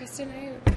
Testing out.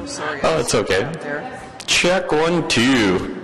sorry. Oh, it's okay. Out there. Check 1, 2.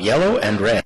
yellow and red.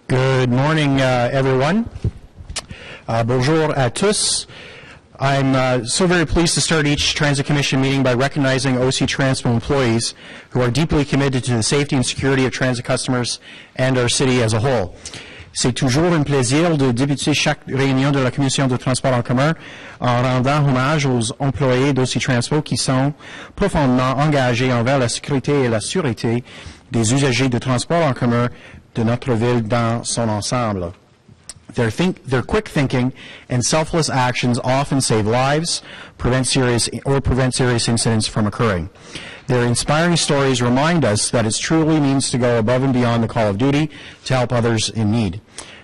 Good morning, everyone. Bonjour à tous. I'm so very pleased to start each Transit Commission meeting by recognizing OC Transpo employees who are deeply committed to the safety and security of transit customers and our city as a whole. C'est toujours un plaisir de débuter chaque réunion de la Commission de transport en commun en rendant hommage aux employés d'OC Transpo qui sont profondément engagés envers la sécurité et la sûreté des usagers de transport en commun de notre ville dans son ensemble. Their quick thinking and selfless actions often save lives, prevent serious incidents from occurring. Their inspiring stories remind us that it truly means to go above and beyond the call of duty to help others in need.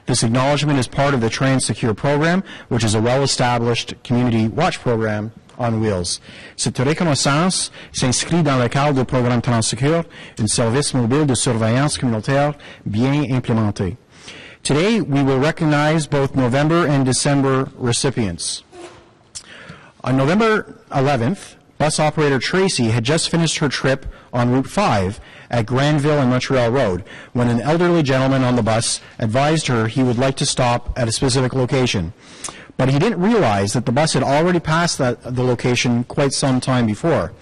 This acknowledgement is part of the TransSecure program, which is a well-established community watch program on wheels. Cette reconnaissance s'inscrit dans le cadre du programme TransSecure, un service mobile de surveillance communautaire bien implémenté. Today, we will recognize both November and December recipients. On November 11th, bus operator Tracy had just finished her trip on Route 5 at Granville and Montreal Road when an elderly gentleman on the bus advised her he would like to stop at a specific location. But he didn't realize that the bus had already passed the location quite some time before.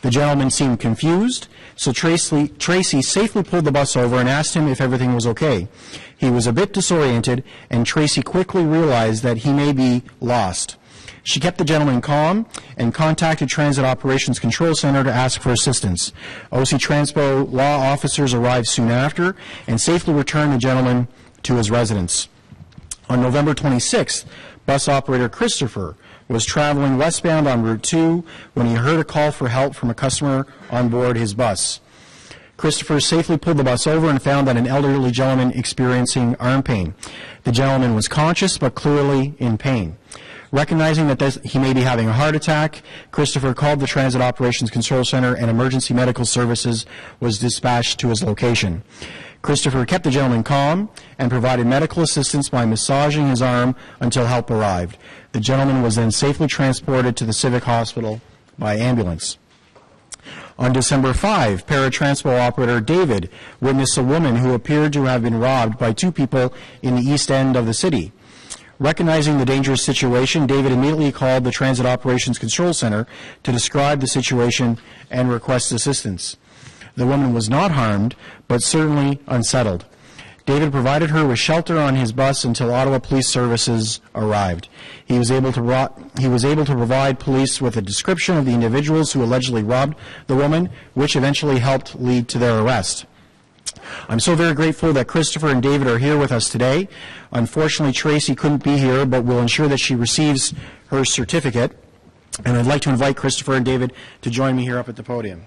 The gentleman seemed confused, so Tracy safely pulled the bus over and asked him if everything was okay. He was a bit disoriented, and Tracy quickly realized that he may be lost. She kept the gentleman calm and contacted Transit Operations Control Center to ask for assistance. OC Transpo law officers arrived soon after and safely returned the gentleman to his residence. On November 26th, bus operator Christopher was traveling westbound on Route 2 when he heard a call for help from a customer on board his bus. Christopher safely pulled the bus over and found that an elderly gentleman experiencing arm pain. The gentleman was conscious but clearly in pain. Recognizing that he may be having a heart attack, Christopher called the Transit Operations Control Center and emergency medical services was dispatched to his location. Christopher kept the gentleman calm and provided medical assistance by massaging his arm until help arrived. The gentleman was then safely transported to the Civic Hospital by ambulance. On December 5, paratranspo operator David witnessed a woman who appeared to have been robbed by two people in the east end of the city. Recognizing the dangerous situation, David immediately called the Transit Operations Control Center to describe the situation and request assistance. The woman was not harmed, but certainly unsettled. David provided her with shelter on his bus until Ottawa Police Services arrived. He was able to provide police with a description of the individuals who allegedly robbed the woman, which eventually helped lead to their arrest. I'm so very grateful that Christopher and David are here with us today. Unfortunately, Tracy couldn't be here, but we'll ensure that she receives her certificate. And I'd like to invite Christopher and David to join me here up at the podium.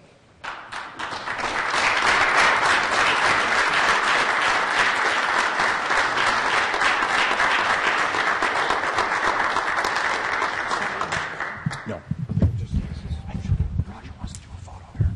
No. Roger wants to do a photo here.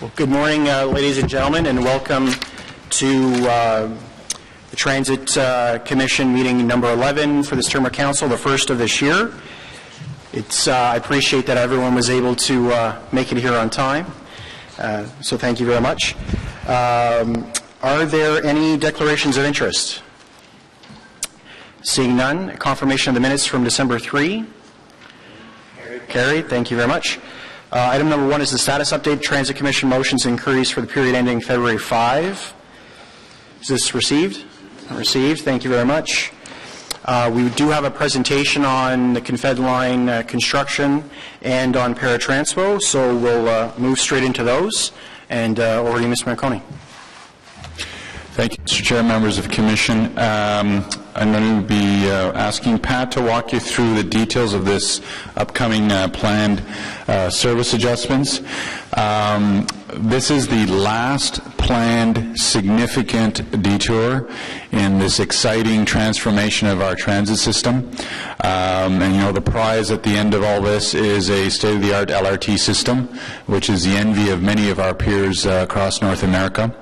Well, good morning, ladies and gentlemen, and welcome to the Transit Commission meeting number 11 for this term of council, the first of this year. I appreciate that everyone was able to make it here on time, so thank you very much. Are there any declarations of interest? Seeing none, confirmation of the minutes from December 3. Carried. Thank you very much. Item number 1 is the status update. Transit Commission motions and inquiries for the period ending February 5. Is this received? Received. Thank you very much. We do have a presentation on the Confed Line construction and on Paratranspo, so we'll move straight into those. And over to you, Mr. Marconi. Thank you, Mr. Chair, members of Commission. I'm going to be asking Pat to walk you through the details of this upcoming planned service adjustments. This is the last planned significant detour in this exciting transformation of our transit system. And you know, the prize at the end of all this is a state-of-the-art LRT system, which is the envy of many of our peers across North America.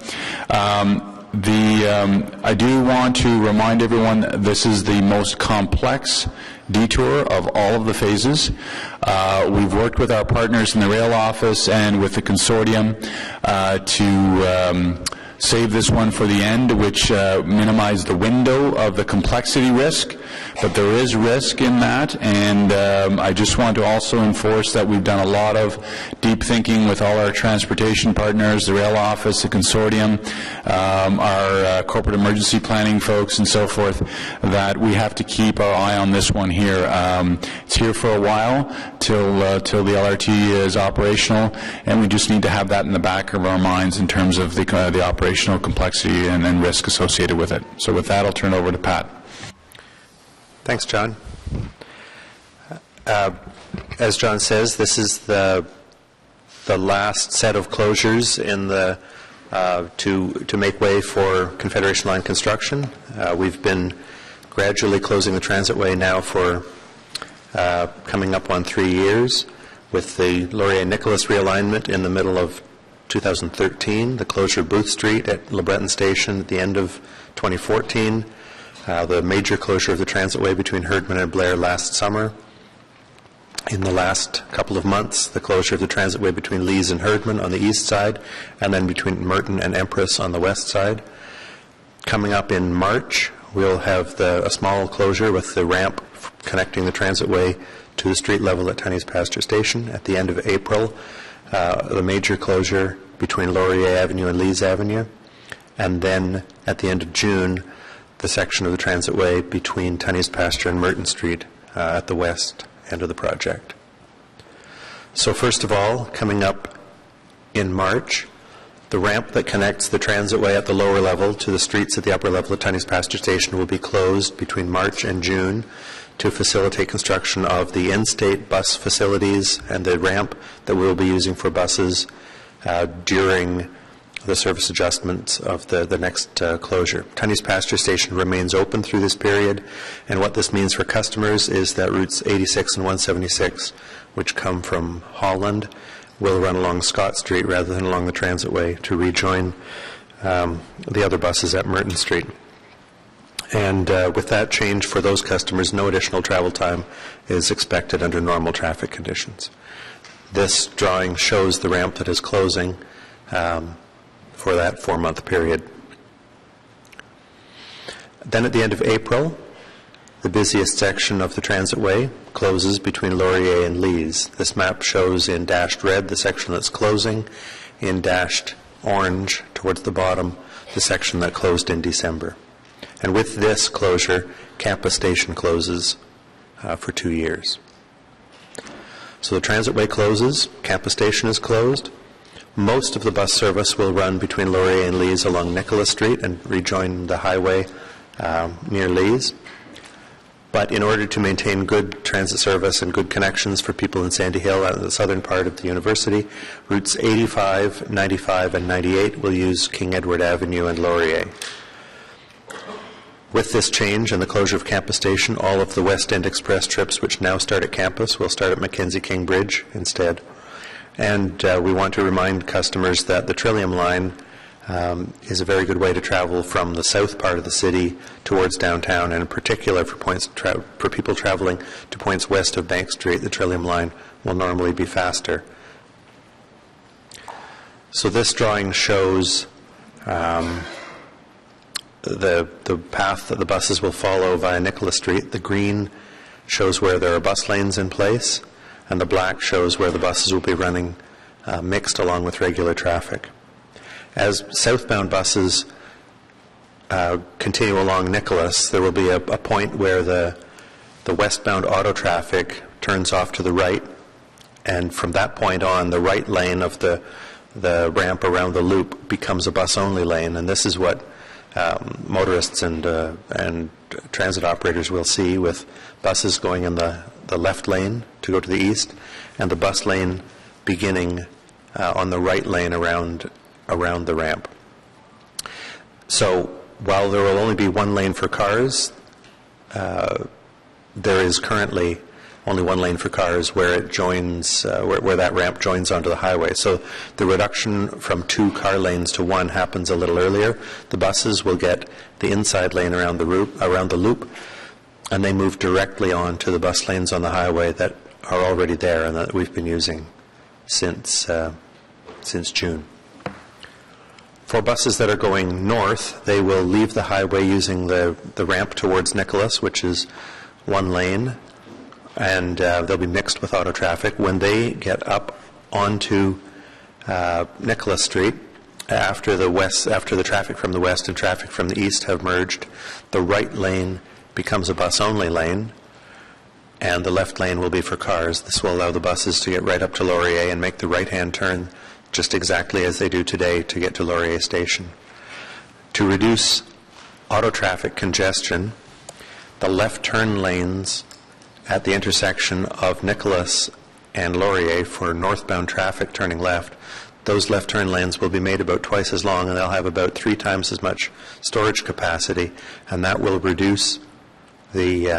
I do want to remind everyone that this is the most complex detour of all of the phases. We've worked with our partners in the rail office and with the consortium to save this one for the end, which minimize the window of the complexity risk, but there is risk in that, and I just want to also enforce that we've done a lot of deep thinking with all our transportation partners, the rail office, the consortium, our corporate emergency planning folks and so forth, that we have to keep our eye on this one here. It's here for a while till the LRT is operational, and we just need to have that in the back of our minds in terms of the operational complexity and risk associated with it. So with that, I'll turn over to Pat. Thanks, John. As John says, this is the last set of closures in the to make way for Confederation Line construction. We've been gradually closing the transitway now for coming up on 3 years, with the Laurier-Nicholas realignment in the middle of 2013, the closure of Booth Street at Le Breton Station at the end of 2014, the major closure of the transitway between Herdman and Blair last summer. In the last couple of months, the closure of the transitway between Lees and Herdman on the east side, and then between Merton and Empress on the west side. Coming up in March, we'll have a small closure with the ramp connecting the transitway to the street level at Tunney's Pasture Station. At the end of April, the major closure between Laurier Avenue and Lees Avenue, and then at the end of June, the section of the transitway between Tunney's Pasture and Merton Street at the west end of the project. So first of all, coming up in March, the ramp that connects the transitway at the lower level to the streets at the upper level of Tunney's Pasture Station will be closed between March and June to facilitate construction of the in-state bus facilities and the ramp that we will be using for buses during the service adjustments of the next closure. Tunney's Pasture Station remains open through this period, and what this means for customers is that routes 86 and 176, which come from Holland, will run along Scott Street rather than along the transitway to rejoin the other buses at Merton Street. And with that change for those customers, no additional travel time is expected under normal traffic conditions. This drawing shows the ramp that is closing for that 4-month period. Then at the end of April, the busiest section of the transitway closes between Laurier and Lees. This map shows in dashed red the section that's closing, in dashed orange towards the bottom the section that closed in December. And with this closure, Campus Station closes for 2 years. So the transitway closes, Campus Station is closed. Most of the bus service will run between Laurier and Lees along Nicholas Street and rejoin the highway near Lees. But in order to maintain good transit service and good connections for people in Sandy Hill and the southern part of the university, routes 85, 95, and 98 will use King Edward Avenue and Laurier. With this change and the closure of Campus Station, all of the West End Express trips, which now start at campus, will start at Mackenzie King Bridge instead. And we want to remind customers that the Trillium line is a very good way to travel from the south part of the city towards downtown, and in particular for people traveling to points west of Bank Street, the Trillium line will normally be faster. So this drawing shows the path that the buses will follow via Nicholas Street. The green shows where there are bus lanes in place, and the black shows where the buses will be running mixed along with regular traffic. As southbound buses continue along Nicholas, there will be a point where the westbound auto traffic turns off to the right, and from that point on, the right lane of the ramp around the loop becomes a bus-only lane, and this is what motorists and transit operators will see, with buses going in the left lane to go to the east, and the bus lane beginning on the right lane around the ramp. So while there will only be one lane for cars, there is currently only one lane for cars where it joins, where that ramp joins onto the highway. So the reduction from 2 car lanes to 1 happens a little earlier. The buses will get the inside lane around the loop, and they move directly on to the bus lanes on the highway that are already there and that we've been using since June. For buses that are going north, they will leave the highway using the ramp towards Nicholas, which is 1 lane, and they'll be mixed with auto traffic. When they get up onto Nicholas Street, after the traffic from the west and traffic from the east have merged, the right lane becomes a bus-only lane, and the left lane will be for cars. This will allow the buses to get right up to Laurier and make the right-hand turn just exactly as they do today to get to Laurier Station. To reduce auto traffic congestion, the left turn lanes at the intersection of Nicholas and Laurier for northbound traffic turning left, those left turn lanes will be made about twice as long, and they'll have about 3 times as much storage capacity, and that will reduce the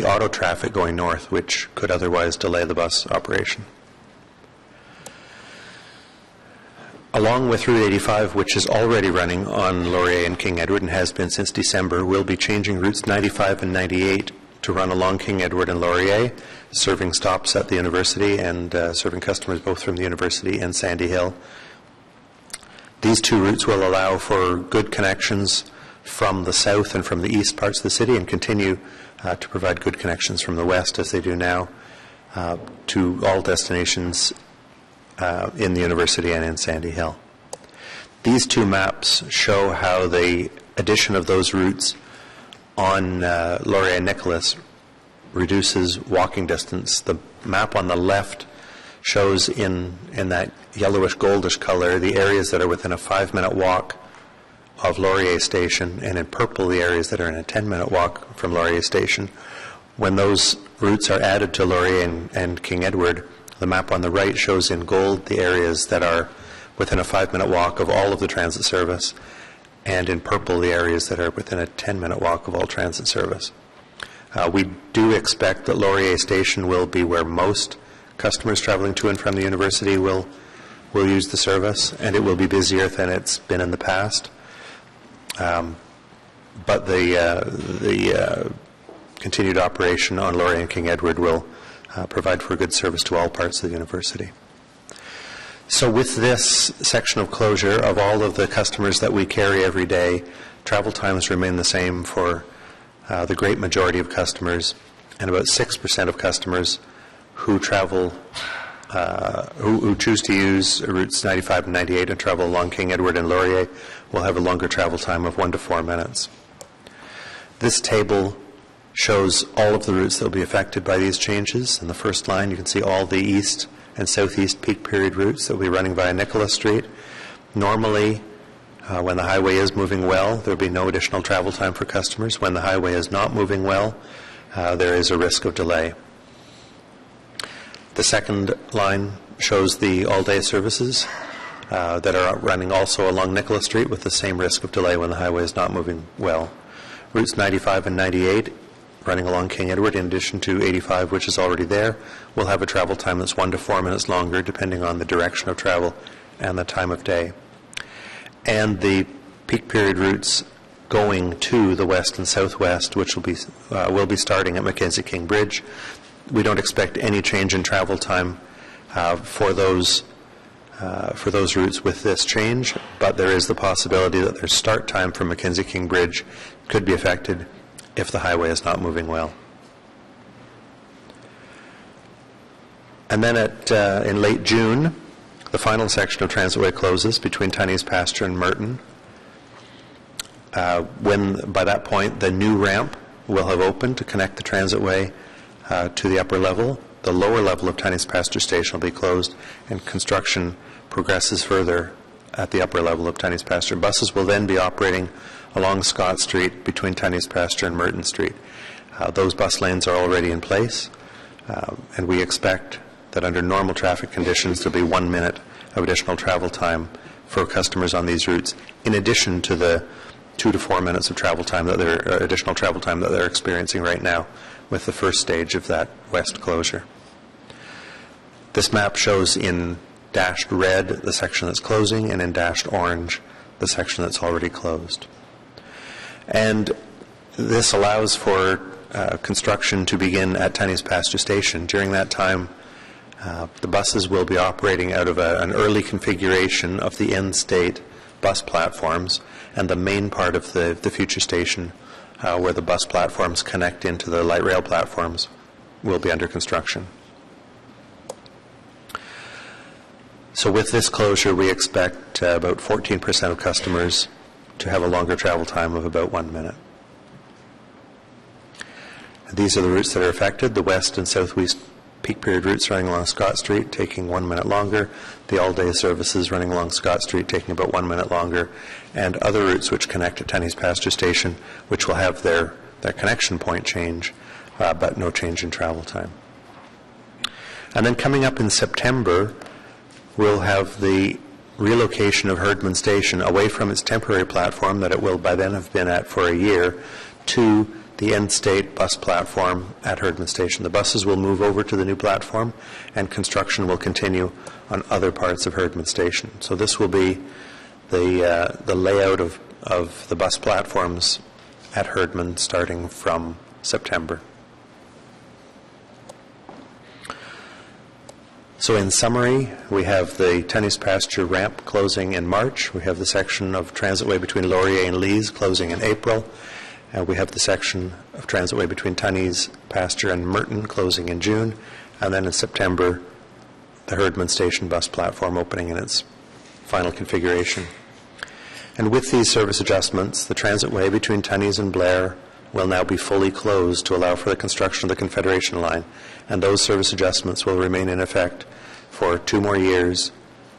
auto traffic going north, which could otherwise delay the bus operation. Along with Route 85, which is already running on Laurier and King Edward and has been since December, we'll be changing routes 95 and 98 to run along King Edward and Laurier, serving stops at the university and serving customers both from the university and Sandy Hill. These 2 routes will allow for good connections from the south and from the east parts of the city, and continue to provide good connections from the west, as they do now, to all destinations in the university and in Sandy Hill. These 2 maps show how the addition of those routes on Laurier and Nicholas reduces walking distance. The map on the left shows in that yellowish goldish color the areas that are within a 5-minute walk of Laurier Station, and in purple the areas that are in a 10-minute walk from Laurier Station. When those routes are added to Laurier and King Edward, the map on the right shows in gold the areas that are within a 5-minute walk of all of the transit service, and in purple the areas that are within a 10-minute walk of all transit service. We do expect that Laurier Station will be where most customers traveling to and from the university will use the service, and it will be busier than it's been in the past. But the continued operation on Laurier and King Edward will provide for good service to all parts of the university. So with this section of closure, of all of the customers that we carry every day, travel times remain the same for the great majority of customers, and about 6% of customers who travel, who choose to use routes 95 and 98 and travel along King Edward and Laurier will have a longer travel time of 1 to 4 minutes. This table shows all of the routes that will be affected by these changes. In the first line, you can see all the east and southeast peak period routes that will be running via Nicholas Street. Normally, when the highway is moving well, there will be no additional travel time for customers. When the highway is not moving well, there is a risk of delay. The second line shows the all-day services that are running also along Nicholas Street with the same risk of delay when the highway is not moving well. Routes 95 and 98 running along King Edward, in addition to 85, which is already there, will have a travel time that's 1 to 4 minutes longer, depending on the direction of travel and the time of day. and the peak period routes going to the west and southwest, which will be starting at Mackenzie King Bridge. We don't expect any change in travel time for those routes with this change, but there is the possibility that their start time from Mackenzie King Bridge could be affected if the highway is not moving well. And then in late June, the final section of Transitway closes between Tunney's Pasture and Merton. By that point, the new ramp will have opened to connect the Transitway to the upper level. The lower level of Tunney's Pasture Station will be closed, and construction progresses further at the upper level of Tunney's Pasture. Buses will then be operating along Scott Street between Tunney's Pasture and Merton Street. Those bus lanes are already in place, and we expect that under normal traffic conditions there will be 1 minute of additional travel time for customers on these routes, in addition to the 2 to 4 minutes of travel time additional travel time that they're experiencing right now with the first stage of that west closure. This map shows in dashed red the section that's closing, and in dashed orange the section that's already closed. And this allows for construction to begin at Tunney's Pasture Station. During that time, the buses will be operating out of an early configuration of the end-state bus platforms, and the main part of the future station, where the bus platforms connect into the light rail platforms, will be under construction. So with this closure, we expect about 14% of customers to have a longer travel time of about 1 minute. These are the routes that are affected: the west and southwest peak period routes running along Scott Street taking 1 minute longer, the all-day services running along Scott Street taking about 1 minute longer, and other routes which connect to Tunney's Pasture Station, which will have their connection point change, but no change in travel time. And then coming up in September, we'll have the relocation of Herdman Station away from its temporary platform that it will by then have been at for a year to the end-state bus platform at Herdman Station. The buses will move over to the new platform, and construction will continue on other parts of Herdman Station. So this will be the layout of the bus platforms at Herdman starting from September. So in summary, we have the Tunney's Pasture ramp closing in March. We have the section of Transitway between Laurier and Lees closing in April. We have the section of Transitway between Tunney's Pasture and Merton closing in June. And then in September, the Herdman Station bus platform opening in its final configuration. And with these service adjustments, the Transitway between Tunney's and Blair will now be fully closed to allow for the construction of the Confederation line. And those service adjustments will remain in effect for 2 more years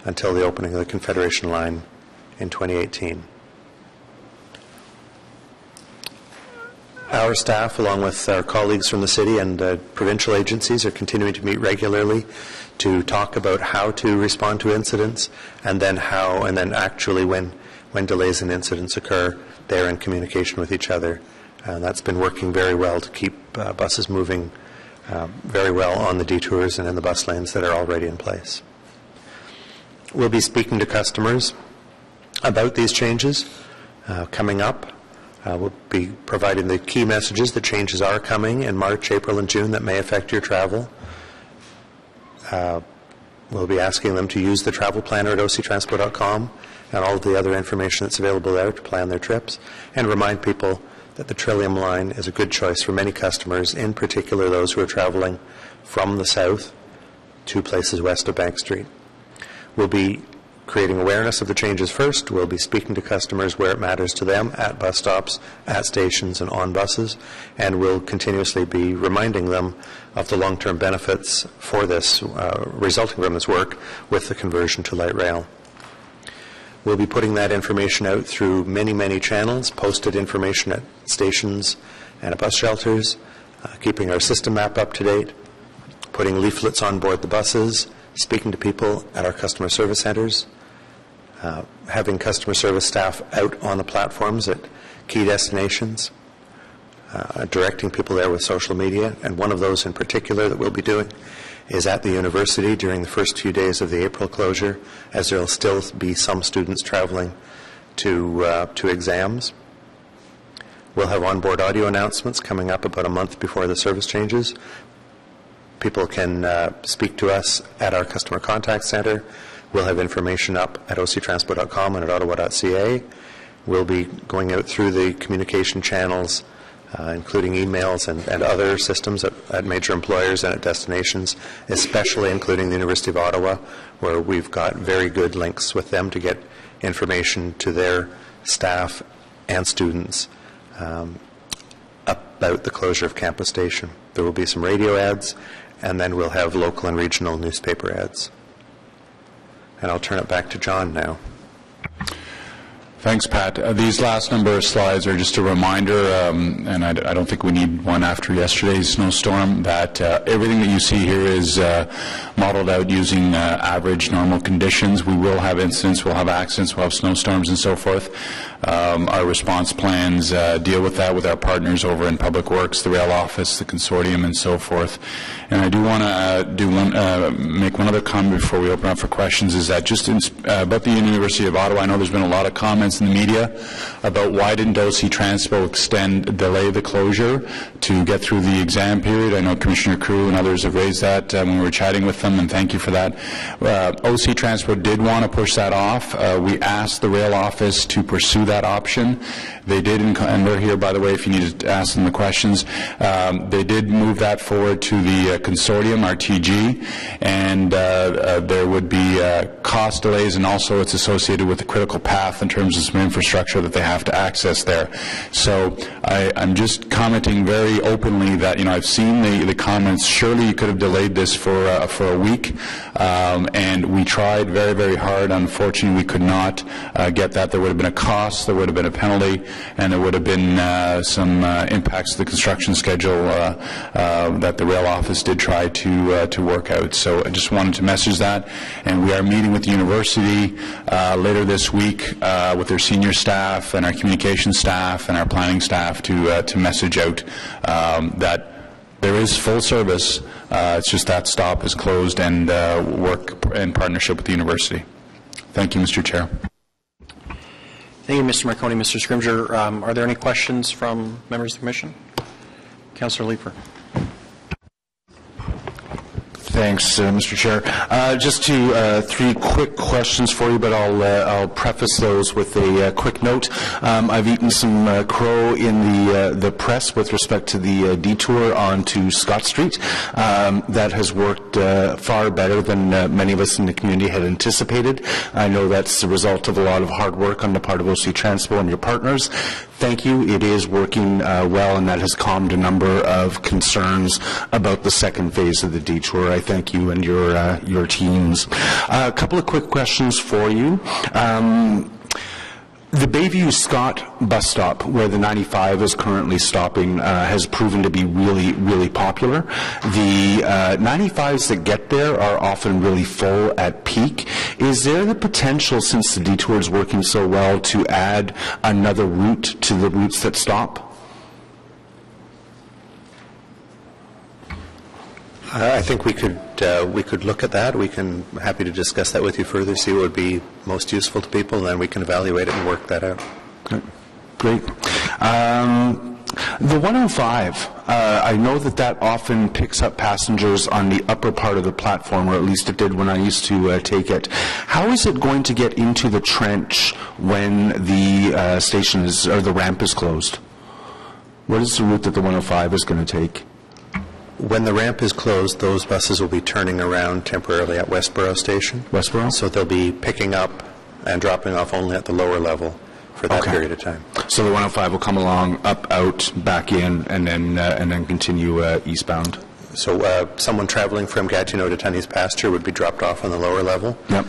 until the opening of the Confederation line in 2018. Our staff, along with our colleagues from the city and provincial agencies, are continuing to meet regularly to talk about how to respond to incidents, and then actually when delays and incidents occur, they're in communication with each other. And that's been working very well to keep buses moving very well on the detours and in the bus lanes that are already in place. We'll be speaking to customers about these changes coming up. We'll be providing the key messages. The changes are coming in March, April, and June that may affect your travel. We'll be asking them to use the travel planner at octransport.com and all of the other information that's available there to plan their trips, and remind people that the Trillium line is a good choice for many customers, in particular those who are traveling from the south to places west of Bank Street. We'll be creating awareness of the changes first. We'll be speaking to customers where it matters to them, at bus stops, at stations, and on buses, and we'll continuously be reminding them of the long-term benefits for this, resulting from this work with the conversion to light rail. We'll be putting that information out through many, many channels, posted information at stations and at bus shelters, keeping our system map up to date, putting leaflets on board the buses, speaking to people at our customer service centers, having customer service staff out on the platforms at key destinations, directing people there with social media. And one of those in particular that we'll be doing is at the university during the first few days of the April closure, as there will still be some students traveling to exams. We'll have onboard audio announcements coming up about a month before the service changes. People can speak to us at our customer contact center. We'll have information up at octranspo.com and at ottawa.ca. We'll be going out through the communication channels, including emails and other systems at major employers and at destinations, especially including the University of Ottawa, where we've got very good links with them to get information to their staff and students about the closure of Campus Station. There will be some radio ads, and then we'll have local and regional newspaper ads. And I'll turn it back to John now. Thanks, Pat. These last number of slides are just a reminder, and I don't think we need one after yesterday's snowstorm, that everything that you see here is modeled out using average normal conditions. We will have incidents, we'll have accidents, we'll have snowstorms and so forth. Our response plans deal with that with our partners over in Public Works, the Rail Office, the Consortium, and so forth. And I do want to make one other comment before we open up for questions, is that just about the University of Ottawa, I know there's been a lot of comments in the media about why didn't OC Transpo delay the closure to get through the exam period. I know Commissioner Crew and others have raised that when we were chatting with them, and thank you for that. OC Transpo did want to push that off. We asked the Rail Office to pursue that option. They did, and we're here, by the way, if you need to ask them the questions. They did move that forward to the consortium, RTG, and there would be cost delays, and also it's associated with the critical path in terms of some infrastructure that they have to access there. So I'm just commenting very openly that, you know, I've seen the comments. Surely you could have delayed this for a week, and we tried very, very hard. Unfortunately, we could not get that. There would have been a cost, there would have been a penalty, and there would have been some impacts to the construction schedule that the Rail Office did try to work out. So I just wanted to message that, and we are meeting with the university later this week with their senior staff and our communication staff and our planning staff to message out that there is full service. It's just that stop is closed, and work in partnership with the university. Thank you, Mr. Chair. Thank you, Mr. Marconi. Mr. Scrimgeour, are there any questions from members of the Commission? Councillor Leeper. Thanks, Mr. Chair. Just three quick questions for you, but I'll preface those with a quick note. I've eaten some crow in the press with respect to the detour onto Scott Street. That has worked far better than many of us in the community had anticipated. I know that's the result of a lot of hard work on the part of OC Transpo and your partners. Thank you. It is working well, and that has calmed a number of concerns about the second phase of the detour. I thank you and your teams. A couple of quick questions for you. The Bayview-Scott bus stop, where the 95 is currently stopping, has proven to be really, really popular. The 95s that get there are often really full at peak. Is there the potential, since the detour is working so well, to add another route to the routes that stop? I think we could look at that. Happy to discuss that with you further, see what would be most useful to people, and then we can evaluate it and work that out. Great. The 105, I know that often picks up passengers on the upper part of the platform, or at least it did when I used to take it. How is it going to get into the trench when the station is, or the ramp is closed? What is the route that the 105 is going to take? When the ramp is closed, those buses will be turning around temporarily at Westboro Station. Westboro? So they'll be picking up and dropping off only at the lower level for that period of time. So the 105 will come along, up, out, back in, and then continue eastbound. So someone traveling from Gatineau to Tunney's Pasture would be dropped off on the lower level. Yep.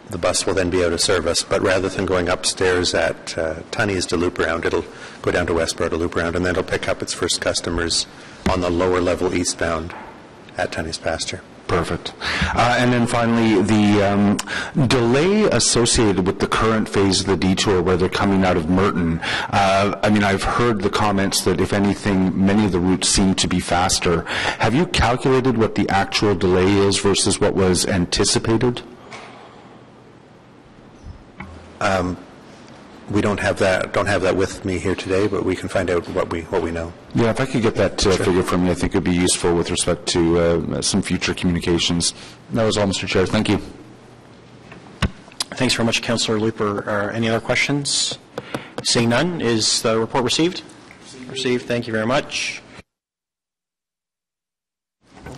The bus will then be out of service, but rather than going upstairs at Tunney's to loop around, it'll go down to Westboro to loop around, and then it'll pick up its first customers on the lower level eastbound at Tunney's Pasture. Perfect. And then finally, the delay associated with the current phase of the detour where they're coming out of Merton. I mean, I've heard the comments that, if anything, many of the routes seem to be faster. Have you calculated what the actual delay is versus what was anticipated? we don't have that with me here today, but we can find out what we know. Yeah, if I could get that figure from you, I think it would be useful with respect to some future communications. That was all, Mr. Chair. Thank you. Thanks very much, Councillor Leeper. Any other questions? Seeing none, is the report received? Received. Thank you very much.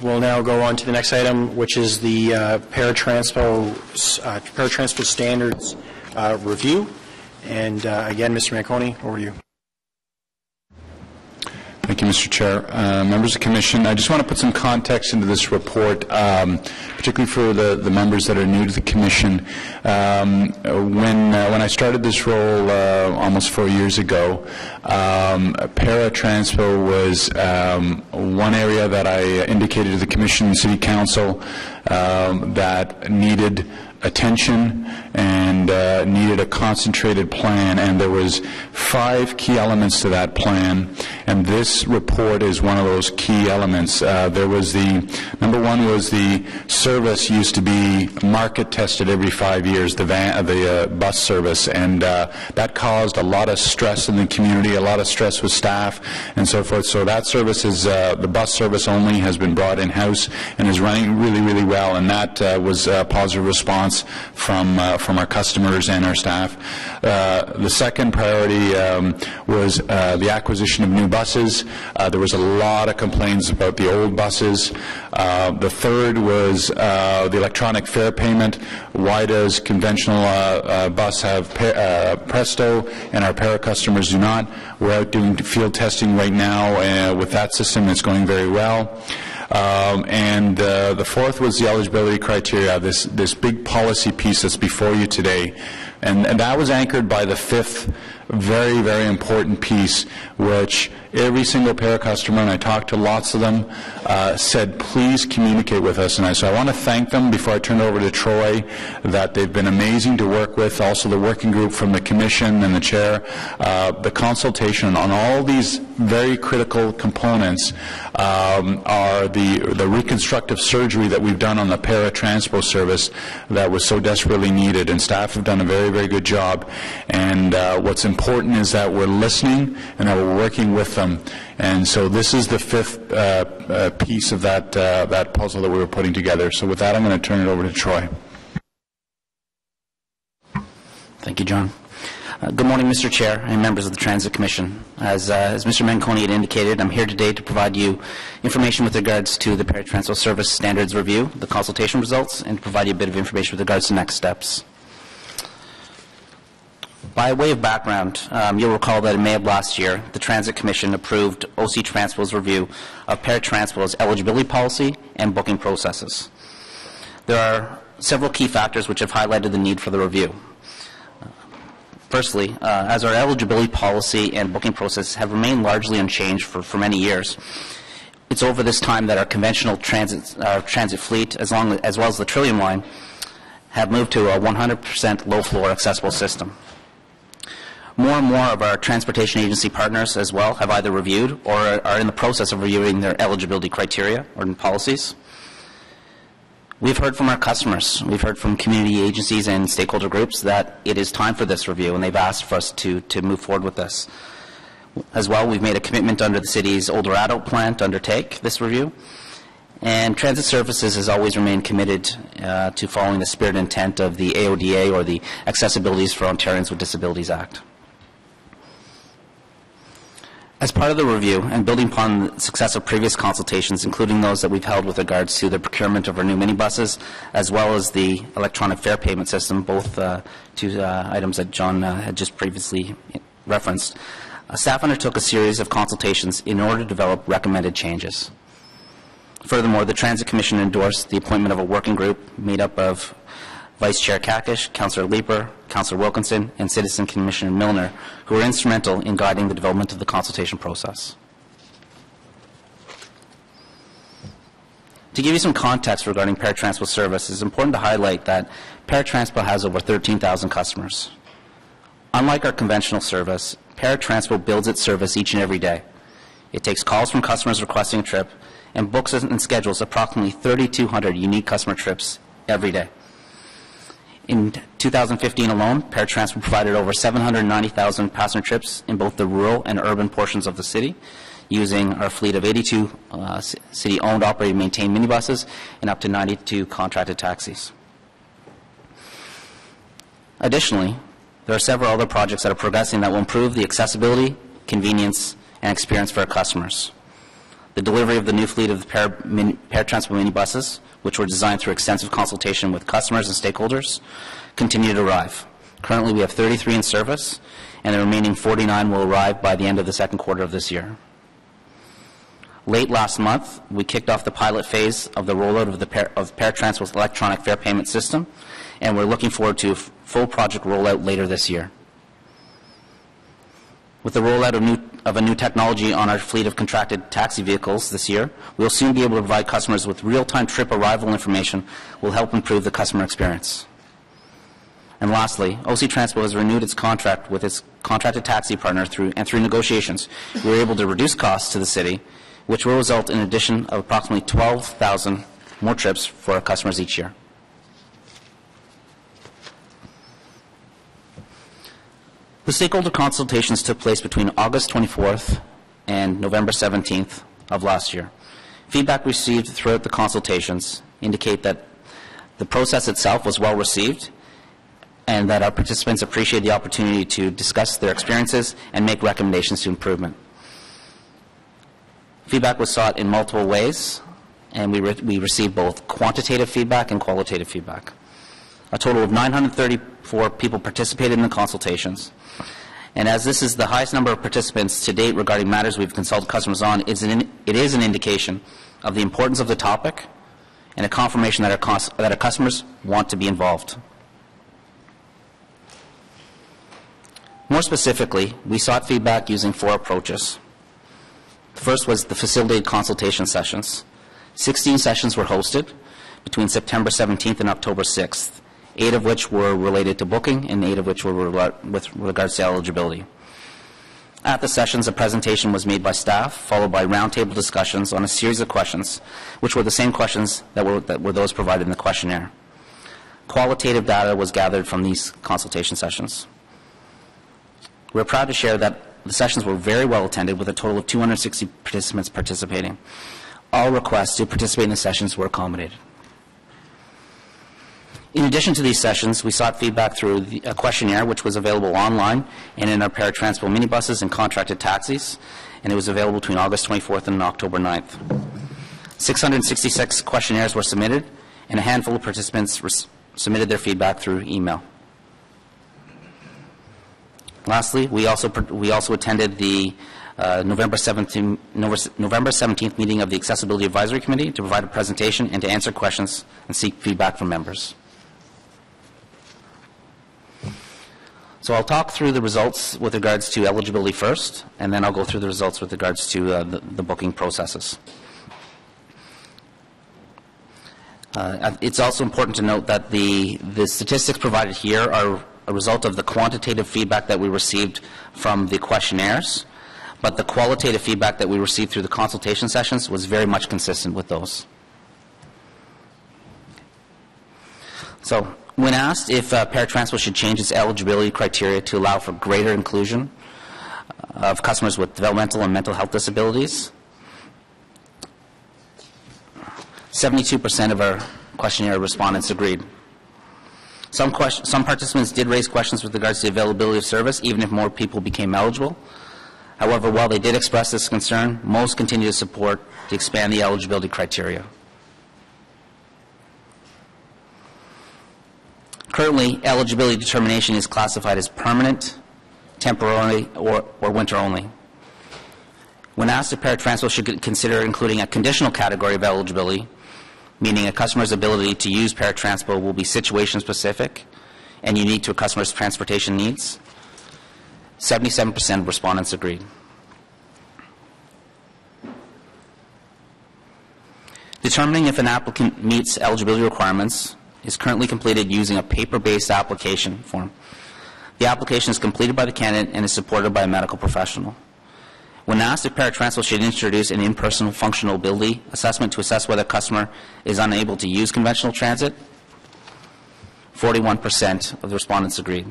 We'll now go on to the next item, which is the paratransport standards review. And again, Mr. Manconi, over to you. Thank you, Mr. Chair. Members of the Commission, I just want to put some context into this report, particularly for the members that are new to the Commission. When I started this role almost 4 years ago, paratransport was one area that I indicated to the Commission and City Council that needed attention and needed a concentrated plan, and there was 5 key elements to that plan, and this report is one of those key elements. There was number 1 was the service used to be market tested every 5 years, the bus service, and that caused a lot of stress in the community, a lot of stress with staff and so forth. So that service is, the bus service only has been brought in-house and is running really, really well, and that was a positive response from our customers and our staff. The second priority was the acquisition of new buses. There was a lot of complaints about the old buses. The third was the electronic fare payment. Why does conventional bus have Presto and our para customers do not? We're out doing field testing right now with that system. It's going very well. And the fourth was the eligibility criteria, this big policy piece that's before you today. And that was anchored by the fifth very, very important piece, which every single para customer, and I talked to lots of them, said, please communicate with us. And so I want to thank them before I turn it over to Troy, that they've been amazing to work with, also the working group from the Commission and the Chair. The consultation on all these very critical components are the reconstructive surgery that we've done on the para-transpo service that was so desperately needed, and staff have done a very, very good job. And what's important is that we're listening and that we're working with them. And so this is the fifth piece of that puzzle that we were putting together. So with that, I'm going to turn it over to Troy. Thank you, John. Good morning, Mr. Chair and members of the Transit Commission. As Mr. Manconi had indicated, I'm here today to provide you information with regards to the Paratransit Service Standards Review, the consultation results, and to provide you a bit of information with regards to next steps. By way of background, you'll recall that in May of last year, the Transit Commission approved OC Transpo's review of Paratranspot's eligibility policy and booking processes. There are several key factors which have highlighted the need for the review. Firstly, as our eligibility policy and booking process have remained largely unchanged for many years, it's over this time that our conventional transit fleet, as well as the Trillium line, have moved to a 100% low-floor accessible system. More and more of our transportation agency partners as well have either reviewed or are in the process of reviewing their eligibility criteria or policies. We've heard from our customers, we've heard from community agencies and stakeholder groups that it is time for this review, and they've asked for us to move forward with this. As well, we've made a commitment under the city's older adult plan to undertake this review, and Transit Services has always remained committed to following the spirit and intent of the AODA, or the Accessibilities for Ontarians with Disabilities Act. As part of the review, and building upon the success of previous consultations, including those that we've held with regards to the procurement of our new minibuses, as well as the electronic fare payment system, both two items that John had just previously referenced, staff undertook a series of consultations in order to develop recommended changes. Furthermore, the Transit Commission endorsed the appointment of a working group made up of Vice Chair Kakish, Councillor Leeper, Councillor Wilkinson, and Citizen Commissioner Milner, who were instrumental in guiding the development of the consultation process. To give you some context regarding Paratransport service, it's important to highlight that Paratransport has over 13,000 customers. Unlike our conventional service, Paratransport builds its service each and every day. It takes calls from customers requesting a trip and books and schedules approximately 3,200 unique customer trips every day. In 2015 alone, paratransport provided over 790,000 passenger trips in both the rural and urban portions of the city, using our fleet of 82 city-owned, operated, maintained minibuses and up to 92 contracted taxis. Additionally, there are several other projects that are progressing that will improve the accessibility, convenience, and experience for our customers. The delivery of the new fleet of the paratransport minibuses, which were designed through extensive consultation with customers and stakeholders, continue to arrive. Currently, we have 33 in service, and the remaining 49 will arrive by the end of the second quarter of this year. Late last month, we kicked off the pilot phase of the rollout of the paratransport's electronic fare payment system, and we're looking forward to a full project rollout later this year. With the rollout of a new technology on our fleet of contracted taxi vehicles this year, we will soon be able to provide customers with real-time trip arrival information will help improve the customer experience. And lastly, OC Transport has renewed its contract with its contracted taxi partner through negotiations. We were able to reduce costs to the city, which will result in an addition of approximately 12,000 more trips for our customers each year. The stakeholder consultations took place between August 24th and November 17th of last year. Feedback received throughout the consultations indicate that the process itself was well received and that our participants appreciate the opportunity to discuss their experiences and make recommendations to improvement. Feedback was sought in multiple ways, and we received both quantitative feedback and qualitative feedback. A total of 934 people participated in the consultations. And as this is the highest number of participants to date regarding matters we've consulted customers on, it is an indication of the importance of the topic and a confirmation that our customers want to be involved. More specifically, we sought feedback using 4 approaches. The first was the facilitated consultation sessions. 16 sessions were hosted between September 17th and October 6th. 8 of which were related to booking and 8 of which were with regards to eligibility. At the sessions, a presentation was made by staff, followed by roundtable discussions on a series of questions, which were the same questions that were those provided in the questionnaire. Qualitative data was gathered from these consultation sessions. We're proud to share that the sessions were very well attended, with a total of 260 participants participating. All requests to participate in the sessions were accommodated. In addition to these sessions, we sought feedback through a questionnaire which was available online and in our paratransport minibuses and contracted taxis, and it was available between August 24th and October 9th. 666 questionnaires were submitted, and a handful of participants submitted their feedback through email. Lastly, we also attended the November 17th meeting of the Accessibility Advisory Committee to provide a presentation and to answer questions and seek feedback from members. So I'll talk through the results with regards to eligibility first, and then I'll go through the results with regards to the booking processes. It's also important to note that the statistics provided here are a result of the quantitative feedback that we received from the questionnaires, but the qualitative feedback that we received through the consultation sessions was very much consistent with those. So, when asked if paratransport should change its eligibility criteria to allow for greater inclusion of customers with developmental and mental health disabilities, 72% of our questionnaire respondents agreed. Some participants did raise questions with regards to the availability of service, even if more people became eligible. However, while they did express this concern, most continue to support to expand the eligibility criteria. Currently, eligibility determination is classified as permanent, temporary, or winter only. When asked if paratransport should consider including a conditional category of eligibility, meaning a customer's ability to use paratransport will be situation-specific and unique to a customer's transportation needs, 77% of respondents agreed. Determining if an applicant meets eligibility requirements is currently completed using a paper-based application form. The application is completed by the candidate and is supported by a medical professional. When asked if paratransport should introduce an in-person functional ability assessment to assess whether a customer is unable to use conventional transit, 41% of the respondents agreed.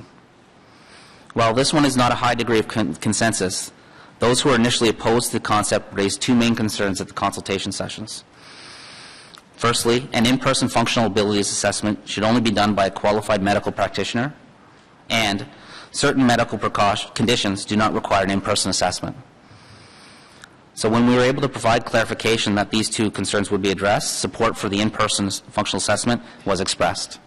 While this one is not a high degree of consensus, those who were initially opposed to the concept raised two main concerns at the consultation sessions. Firstly, an in-person functional abilities assessment should only be done by a qualified medical practitioner, and certain medical conditions do not require an in-person assessment. So when we were able to provide clarification that these two concerns would be addressed, support for the in-person functional assessment was expressed.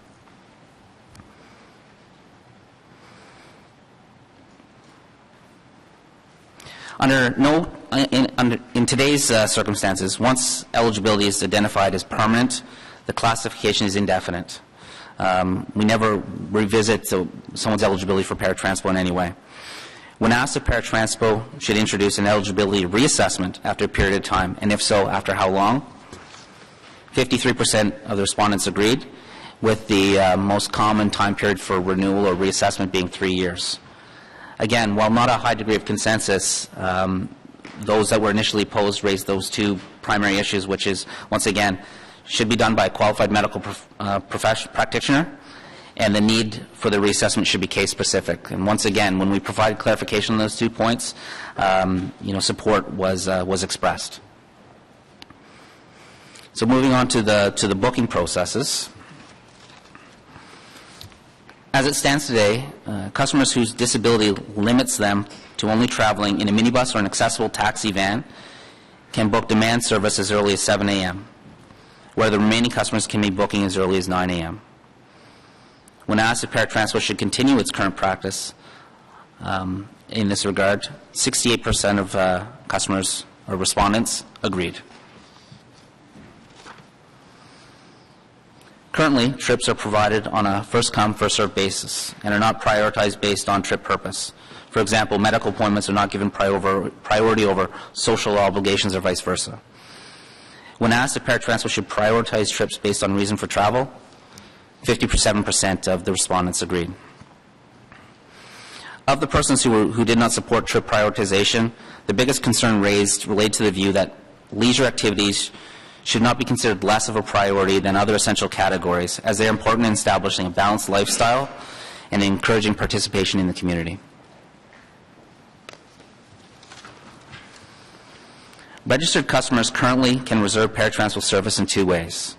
In today's circumstances, once eligibility is identified as permanent, the classification is indefinite. We never revisit someone's eligibility for paratransport in any way. When asked if paratransport should introduce an eligibility reassessment after a period of time, and if so, after how long, 53% of the respondents agreed, with the most common time period for renewal or reassessment being 3 years. Again, while not a high degree of consensus, those that were initially opposed raised those two primary issues, which is, once again, should be done by a qualified medical practitioner, and the need for the reassessment should be case-specific. And once again, when we provided clarification on those 2 points, support was expressed. So moving on to the booking processes. As it stands today, customers whose disability limits them to only traveling in a minibus or an accessible taxi van can book demand service as early as 7 a.m., where the remaining customers can be booking as early as 9 a.m. When asked if paratransport should continue its current practice in this regard, 68% of customers or respondents agreed. Currently, trips are provided on a first-come, first-served basis and are not prioritized based on trip purpose. For example, medical appointments are not given priority over social obligations or vice versa. When asked if paratransport should prioritize trips based on reason for travel, 57% of the respondents agreed. Of the persons who did not support trip prioritization, the biggest concern raised related to the view that leisure activities should not be considered less of a priority than other essential categories, as they are important in establishing a balanced lifestyle and encouraging participation in the community. Registered customers currently can reserve paratransport service in 2 ways: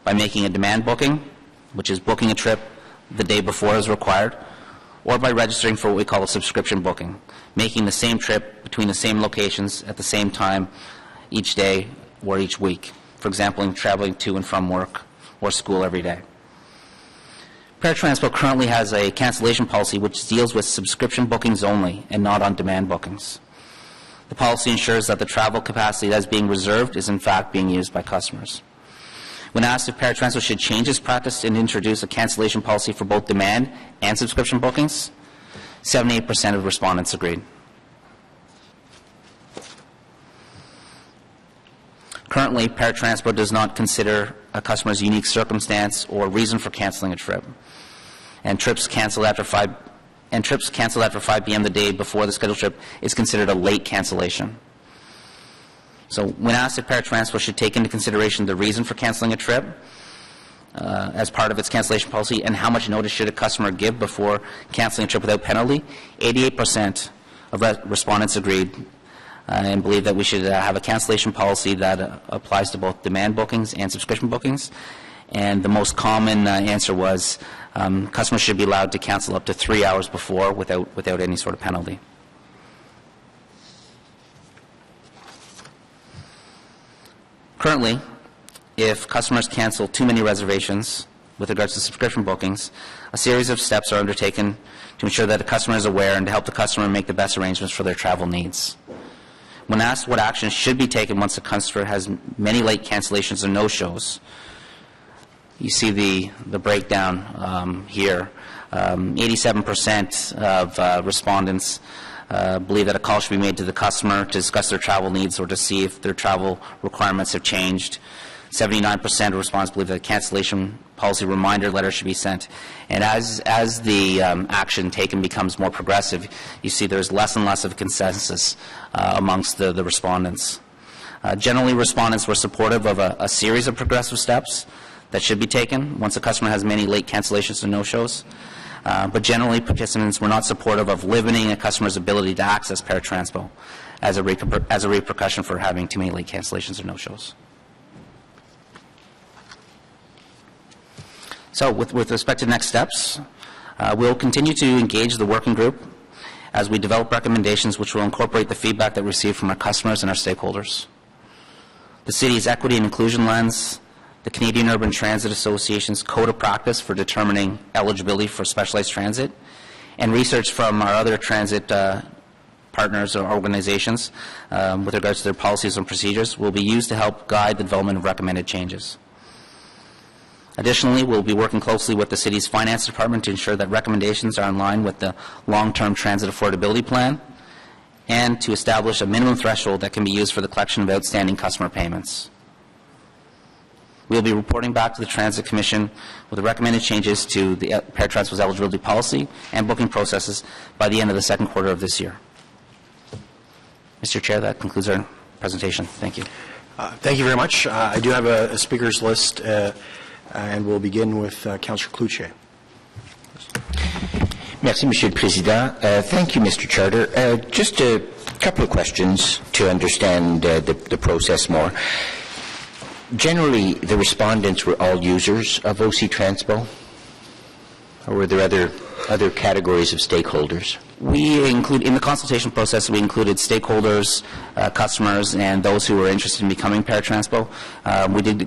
by making a demand booking, which is booking a trip the day before as required, or by registering for what we call a subscription booking, making the same trip between the same locations at the same time each day or each week. For example, traveling to and from work or school every day. Paratransport currently has a cancellation policy which deals with subscription bookings only and not on demand bookings. The policy ensures that the travel capacity that is being reserved is in fact being used by customers. When asked if paratransport should change its practice and introduce a cancellation policy for both demand and subscription bookings, 78% of respondents agreed. Currently, paratransport does not consider a customer's unique circumstance or reason for canceling a trip, and trips canceled after 5 p.m. the day before the scheduled trip is considered a late cancellation. So when asked if paratransport should take into consideration the reason for canceling a trip as part of its cancellation policy and how much notice should a customer give before canceling a trip without penalty, 88% of respondents agreed and believe that we should have a cancellation policy that applies to both demand bookings and subscription bookings. And the most common answer was customers should be allowed to cancel up to 3 hours before without any sort of penalty. Currently, if customers cancel too many reservations with regards to subscription bookings, a series of steps are undertaken to ensure that the customer is aware and to help the customer make the best arrangements for their travel needs. When asked what actions should be taken once a customer has many late cancellations or no-shows, you see the breakdown here. 87% of respondents believe that a call should be made to the customer to discuss their travel needs or to see if their travel requirements have changed. 79% of respondents believe that a cancellation policy reminder letter should be sent. And as the action taken becomes more progressive, you see there's less and less of a consensus amongst the respondents. Generally, respondents were supportive of a series of progressive steps that should be taken once a customer has many late cancellations or no-shows. But generally, participants were not supportive of limiting a customer's ability to access paratranspo as a repercussion for having too many late cancellations or no-shows. So with respect to next steps, we'll continue to engage the working group as we develop recommendations which will incorporate the feedback that we receive from our customers and our stakeholders. The city's equity and inclusion lens, the Canadian Urban Transit Association's code of practice for determining eligibility for specialized transit, and research from our other transit partners or organizations with regards to their policies and procedures will be used to help guide the development of recommended changes. Additionally, we'll be working closely with the city's finance department to ensure that recommendations are in line with the long-term transit affordability plan and to establish a minimum threshold that can be used for the collection of outstanding customer payments. We'll be reporting back to the Transit Commission with the recommended changes to the paratransport's eligibility policy and booking processes by the end of the second quarter of this year. Mr. Chair, that concludes our presentation. Thank you. Thank you very much. I do have a speakers list, and we'll begin with Councillor Cloutier. Merci, Monsieur le Président. Thank you, Mr. Charter. Just a couple of questions to understand the process more. Generally, the respondents were all users of OC Transpo, or were there other categories of stakeholders? We include, in the consultation process, we included stakeholders, customers, and those who were interested in becoming paratranspo. We did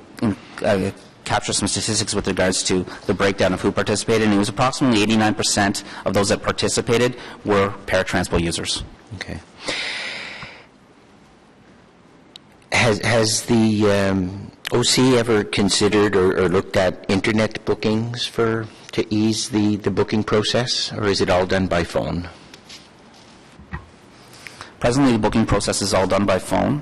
capture some statistics with regards to the breakdown of who participated, and it was approximately 89% of those that participated were paratranspo users. Okay. Has the OC ever considered or looked at internet bookings to ease the booking process, or is it all done by phone? Presently, the booking process is all done by phone.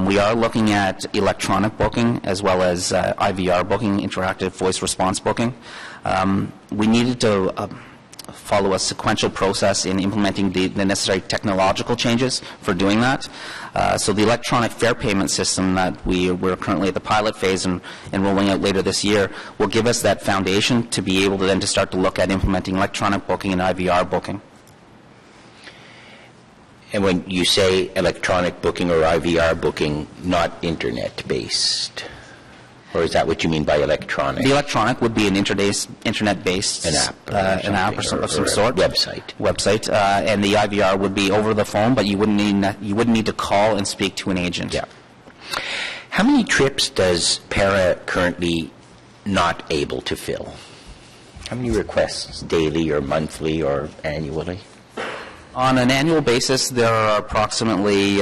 We are looking at electronic booking as well as IVR booking, interactive voice response booking. We needed to follow a sequential process in implementing the necessary technological changes for doing that. So the electronic fare payment system that we're currently at the pilot phase and rolling out later this year will give us that foundation to be able to then to start to look at implementing electronic booking and IVR booking. And when you say electronic booking or IVR booking, not internet-based, or is that what you mean by electronic? The electronic would be an internet-based an app of some sort, website, and the IVR would be over the phone, but you wouldn't need to call and speak to an agent. Yeah. How many trips does Para currently not able to fill? How many requests daily or monthly or annually? On an annual basis, there are approximately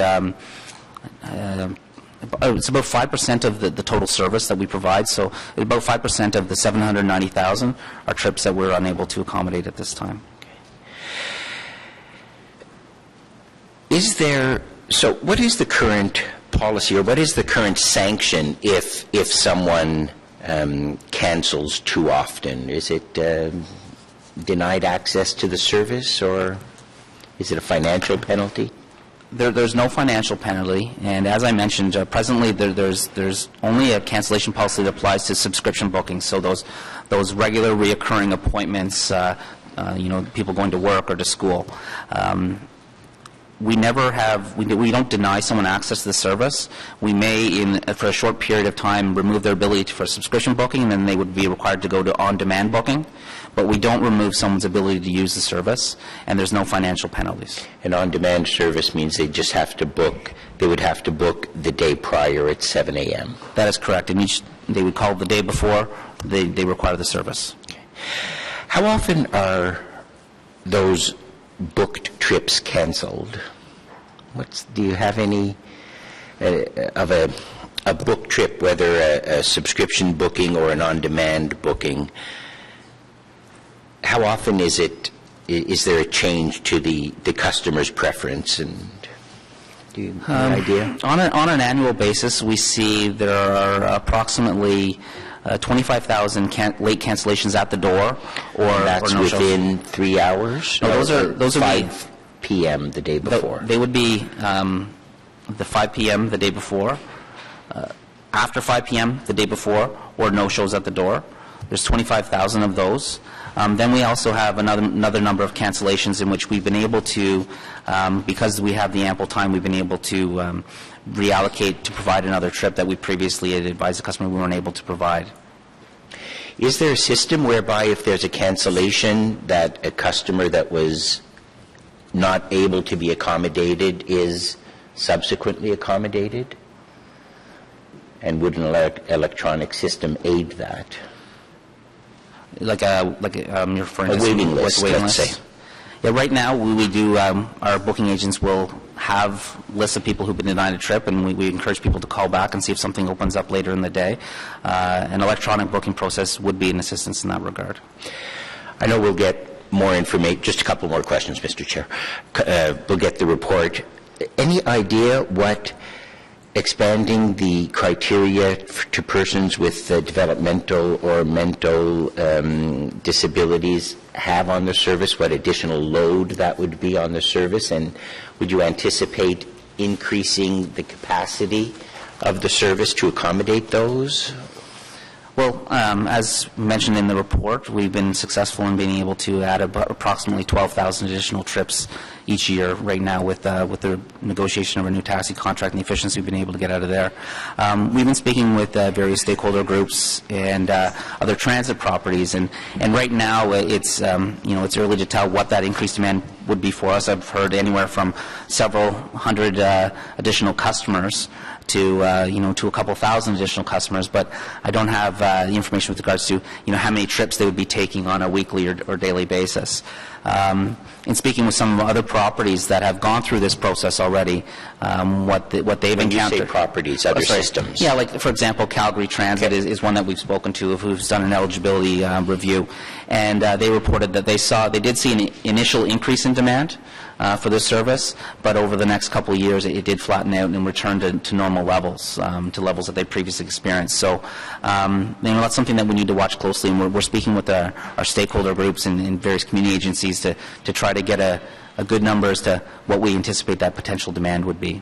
it's about 5% of the total service that we provide. So about 5% of the 790,000 are trips that we're unable to accommodate at this time. So what is the current policy, or what is the current sanction if someone cancels too often? Is it denied access to the service, or is it a financial penalty? There's no financial penalty, and as I mentioned, presently there's only a cancellation policy that applies to subscription bookings. So those regular, reoccurring appointments, people going to work or to school. We don't deny someone access to the service. We may, for a short period of time, remove their ability for subscription booking, and then they would be required to go to on-demand booking. But we don't remove someone's ability to use the service, and there's no financial penalties. An on-demand service means they just have to book. They would have to book the day prior at 7 a.m. That is correct. And they would call the day before they require the service. Okay. How often are those booked trips canceled? Do you have any of a booked trip, whether a subscription booking or an on-demand booking? How often is there a change to the customer's preference? And do you have an idea? On an annual basis, we see there are approximately 25,000 late cancellations at the door, and that's within 3 hours. No, those are 5 p.m. the day before. They would be the 5 p.m. the day before. after 5 p.m. the day before, or no-shows at the door. There's 25,000 of those. Then we also have another number of cancellations in which we've been able to, because we have the ample time, we've been able to reallocate to provide another trip that we previously had advised the customer we weren't able to provide. Is there a system whereby if there's a cancellation that a customer that was not able to be accommodated is subsequently accommodated? And would an electronic system aid that? Like you're referring to a waiting list, let's say. Yeah, right now we do, our booking agents will have lists of people who've been denied a trip, and we encourage people to call back and see if something opens up later in the day. An electronic booking process would be an assistance in that regard. I know we'll get more information. Just a couple more questions, Mr. Chair. We'll get the report. Any idea what expanding the criteria to persons with developmental or mental disabilities have on the service, what additional load that would be on the service, and would you anticipate increasing the capacity of the service to accommodate those? Well, as mentioned in the report, we've been successful in being able to add approximately 12,000 additional trips each year right now with the negotiation of a new taxi contract and the efficiency we've been able to get out of there. We've been speaking with various stakeholder groups and other transit properties, and right now it's it's early to tell what that increased demand would be for us. I've heard anywhere from several hundred additional customers to to a couple thousand additional customers, but I don't have the information with regards to how many trips they would be taking on a weekly or daily basis. In speaking with some other properties that have gone through this process already, what they've encountered. When you say properties, other systems. Yeah, like for example, Calgary Transit is one that we've spoken to, who's done an eligibility review, and they reported that they did see an initial increase in demand for this service, but over the next couple of years it did flatten out and return to normal levels, to levels that they previously experienced. So that's something that we need to watch closely, and we're speaking with our stakeholder groups and various community agencies to try to get a good number as to what we anticipate that potential demand would be.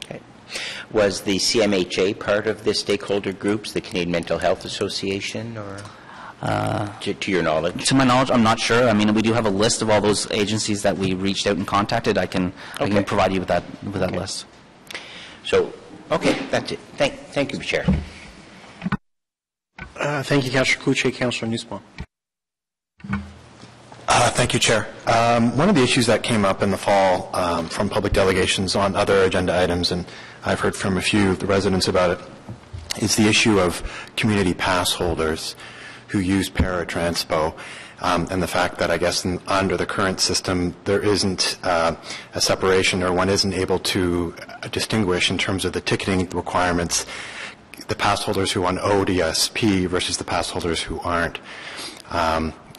Okay. Was the CMHA part of the stakeholder groups, the Canadian Mental Health Association, or to your knowledge? To my knowledge, I'm not sure. I mean, we do have a list of all those agencies that we reached out and contacted. I can provide you with that list. So, okay, that's it. Thank you, Chair. Thank you, Councillor Cloutier. Councillor Nussbaum. Thank you, Chair. One of the issues that came up in the fall from public delegations on other agenda items, and I've heard from a few of the residents about it, is the issue of community pass holders who use paratranspo, and the fact that I guess under the current system there isn't a separation, or one isn't able to distinguish in terms of the ticketing requirements the pass holders who are on ODSP versus the pass holders who aren't.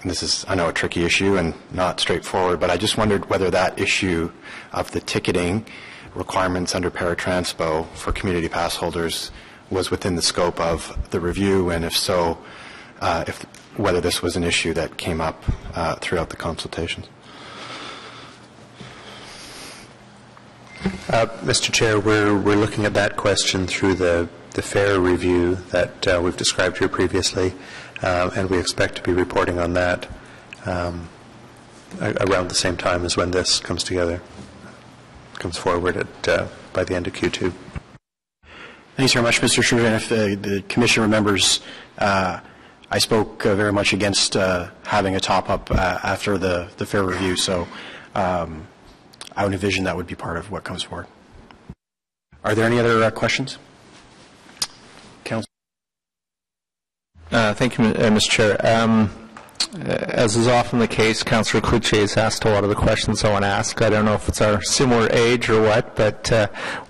This is, I know, a tricky issue and not straightforward, but I just wondered whether that issue of the ticketing requirements under paratranspo for community pass holders was within the scope of the review, and if so, whether this was an issue that came up throughout the consultations. Mr. Chair, we're looking at that question through the fare review that we've described here previously, and we expect to be reporting on that around the same time as when this comes forward by the end of Q2. Thanks very much, Mr. Schroeder. And if the Commission remembers, I spoke very much against having a top-up after the fare review, so I would envision that would be part of what comes forward. Are there any other questions? Council. Thank you, Mr. Chair. As is often the case, Councillor Cloutier has asked a lot of the questions I want to ask. I don't know if it's our similar age or what, but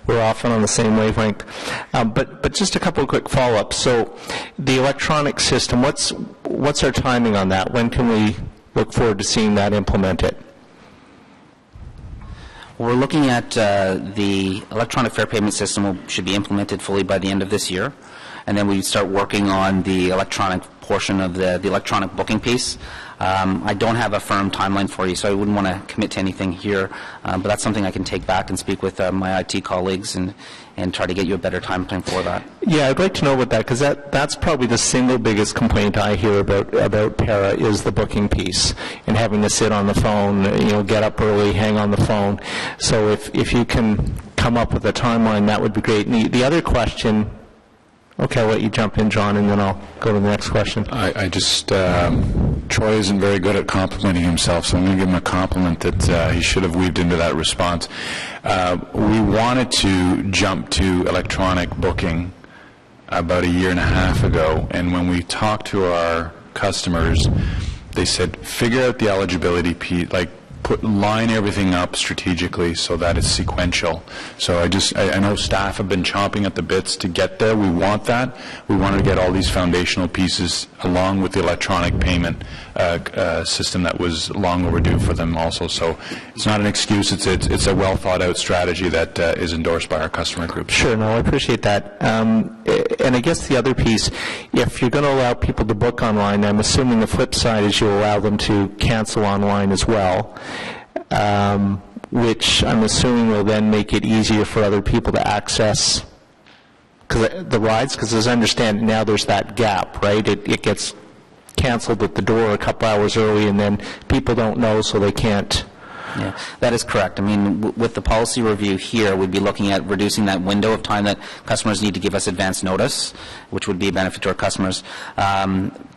we're often on the same wavelength. But just a couple of quick follow-ups. So the electronic system, what's our timing on that? When can we look forward to seeing that implemented? We're looking at the electronic fare payment system should be implemented fully by the end of this year, and then we start working on the electronic portion of the electronic booking piece. I don't have a firm timeline for you, so I wouldn't want to commit to anything here, but that's something I can take back and speak with my IT colleagues and try to get you a better timeline for that. Yeah, I'd like to know about that, because that's probably the single biggest complaint I hear about para is the booking piece and having to sit on the phone, get up early, hang on the phone. So if you can come up with a timeline, that would be great. And the other question, okay, I'll let you jump in, John, and then I'll go to the next question. I just, Troy isn't very good at complimenting himself, so I'm going to give him a compliment that he should have weaved into that response. We wanted to jump to electronic booking about 1.5 years ago, and when we talked to our customers, they said, figure out the eligibility piece, line everything up strategically so that it's sequential. So I know staff have been chomping at the bits to get there. We want that. We wanted to get all these foundational pieces along with the electronic payment system that was long overdue for them also. So it's not an excuse. It's a well thought out strategy that is endorsed by our customer group. Sure, no, I appreciate that. And I guess the other piece, if you're going to allow people to book online, I'm assuming the flip side is you allow them to cancel online as well, which I'm assuming will then make it easier for other people to access the rides, because as I understand it, now there's that gap, right? It gets canceled at the door a couple hours early, and then people don't know, so they can't. Yeah, that is correct. I mean, with the policy review here, we'd be looking at reducing that window of time that customers need to give us advance notice, which would be a benefit to our customers.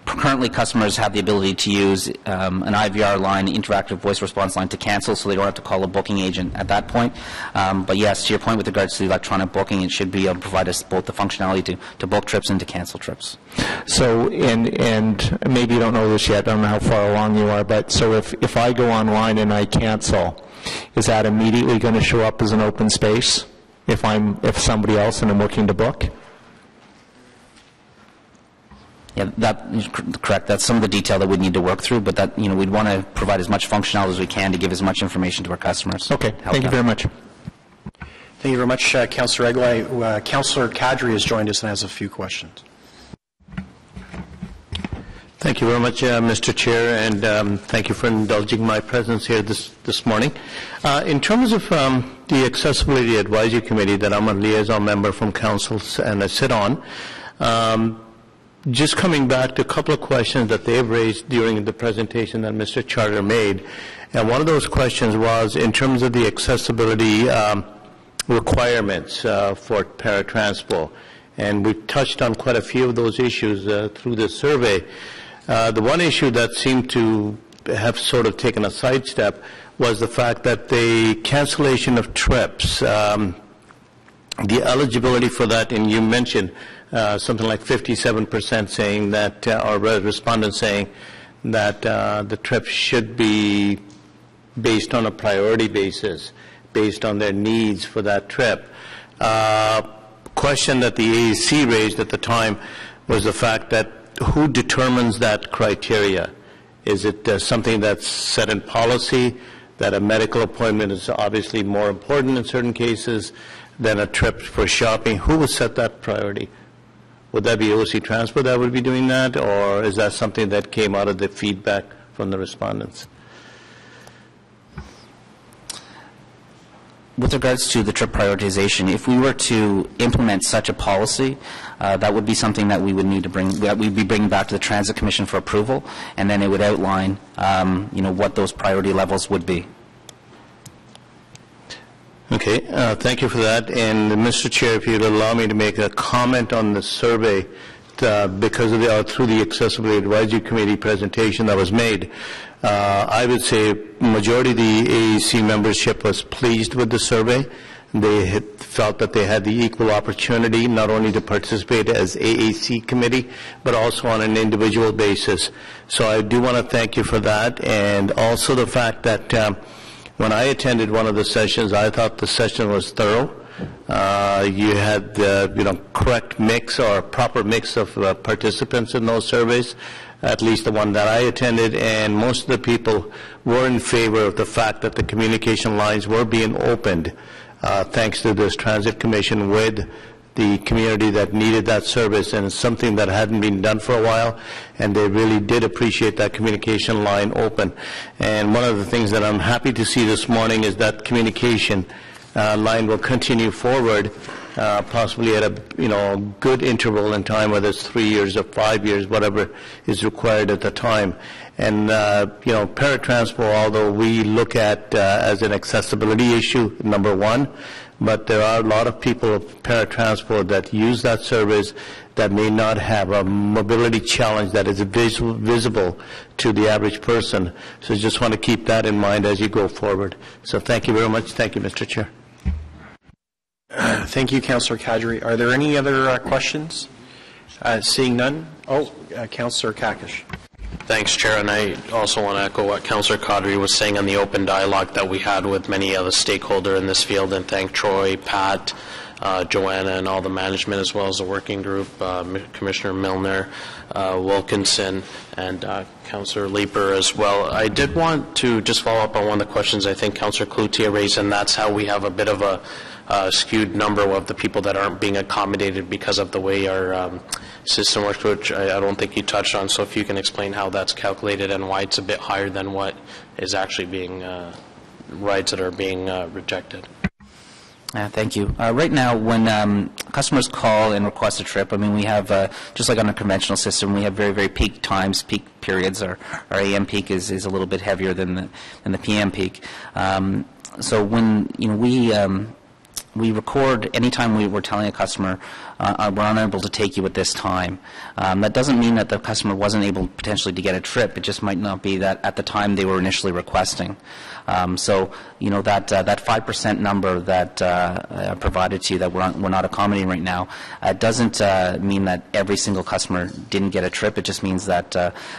Currently, customers have the ability to use an IVR line, interactive voice response line, to cancel, so they don't have to call a booking agent at that point. But yes, to your point with regards to the electronic booking, it should be able to provide us both the functionality to book trips and to cancel trips. So, and maybe you don't know this yet, I don't know how far along you are, but so if I go online and I cancel, is that immediately going to show up as an open space if somebody else and I'm looking to book? Yeah, that is correct. That's some of the detail that we'd need to work through, but that, we'd want to provide as much functionality as we can to give as much information to our customers. Okay, thank you very much. Thank you very much, Councillor Egley. Councillor Kadri has joined us and has a few questions. Thank you very much, Mr. Chair, and thank you for indulging my presence here this morning. In terms of the Accessibility Advisory Committee that I'm a liaison member from Council and I sit on, just coming back to a couple of questions that they've raised during the presentation that Mr. Charter made, and one of those questions was in terms of the accessibility requirements for paratransport, and we touched on quite a few of those issues through this survey. The one issue that seemed to have sort of taken a sidestep was the fact that the cancellation of trips, the eligibility for that, and you mentioned something like 57% saying that, or respondents saying that the trip should be based on a priority basis, based on their needs for that trip. Question that the AAC raised at the time was the fact that who determines that criteria? Is it something that's set in policy, that a medical appointment is obviously more important in certain cases than a trip for shopping? Who will set that priority? Would that be OC Transport that would be doing that, or is that something that came out of the feedback from the respondents? With regards to the trip prioritization, if we were to implement such a policy, that would be something that we would need to we'd be bringing back to the Transit Commission for approval, and then it would outline, what those priority levels would be. Okay, thank you for that. And Mr. Chair, if you'd allow me to make a comment on the survey, because of through the Accessibility Advisory Committee presentation that was made, I would say majority of the AAC membership was pleased with the survey. They had felt that they had the equal opportunity not only to participate as AAC committee, but also on an individual basis. So I do want to thank you for that, and also the fact that when I attended one of the sessions, I thought the session was thorough. You had the correct mix or proper mix of participants in those surveys, at least the one that I attended, and most of the people were in favor of the fact that the communication lines were being opened thanks to this Transit Commission with the community that needed that service, and it's something that hadn't been done for a while, and they really did appreciate that communication line open. And one of the things that I'm happy to see this morning is that communication line will continue forward, possibly at a good interval in time, whether it's 3 years or 5 years, whatever is required at the time. And paratransport, although we look at as an accessibility issue, number one, but there are a lot of people of paratransport that use that service that may not have a mobility challenge that is visible to the average person. So just want to keep that in mind as you go forward. So thank you very much. Thank you, Mr. Chair. Thank you, Councillor Kadri. Are there any other questions? Seeing none. Councillor Kakish. Thanks, Chair, and I also want to echo what Councillor Kadri was saying on the open dialogue that we had with many other stakeholders in this field, and thank Troy, Pat, Joanna, and all the management, as well as the working group, Commissioner Milner, Wilkinson, and Councillor Leeper as well. I did want to just follow up on one of the questions I think Councillor Cloutier raised, and that's how we have a bit of a skewed number of the people that aren't being accommodated because of the way our system works, which I don't think you touched on. So if you can explain how that's calculated and why it's a bit higher than what is actually being rides that are being rejected. Thank you. Right now, when customers call and request a trip, I mean, we have, just like on a conventional system, we have very, very peak times, peak periods. Our AM peak is a little bit heavier than the PM peak. So when we record anytime we're telling a customer we're unable to take you at this time. That doesn't mean that the customer wasn't able potentially to get a trip. It just might not be that at the time they were initially requesting. So that 5% number that I provided to you that we're not accommodating right now doesn't mean that every single customer didn't get a trip. It just means that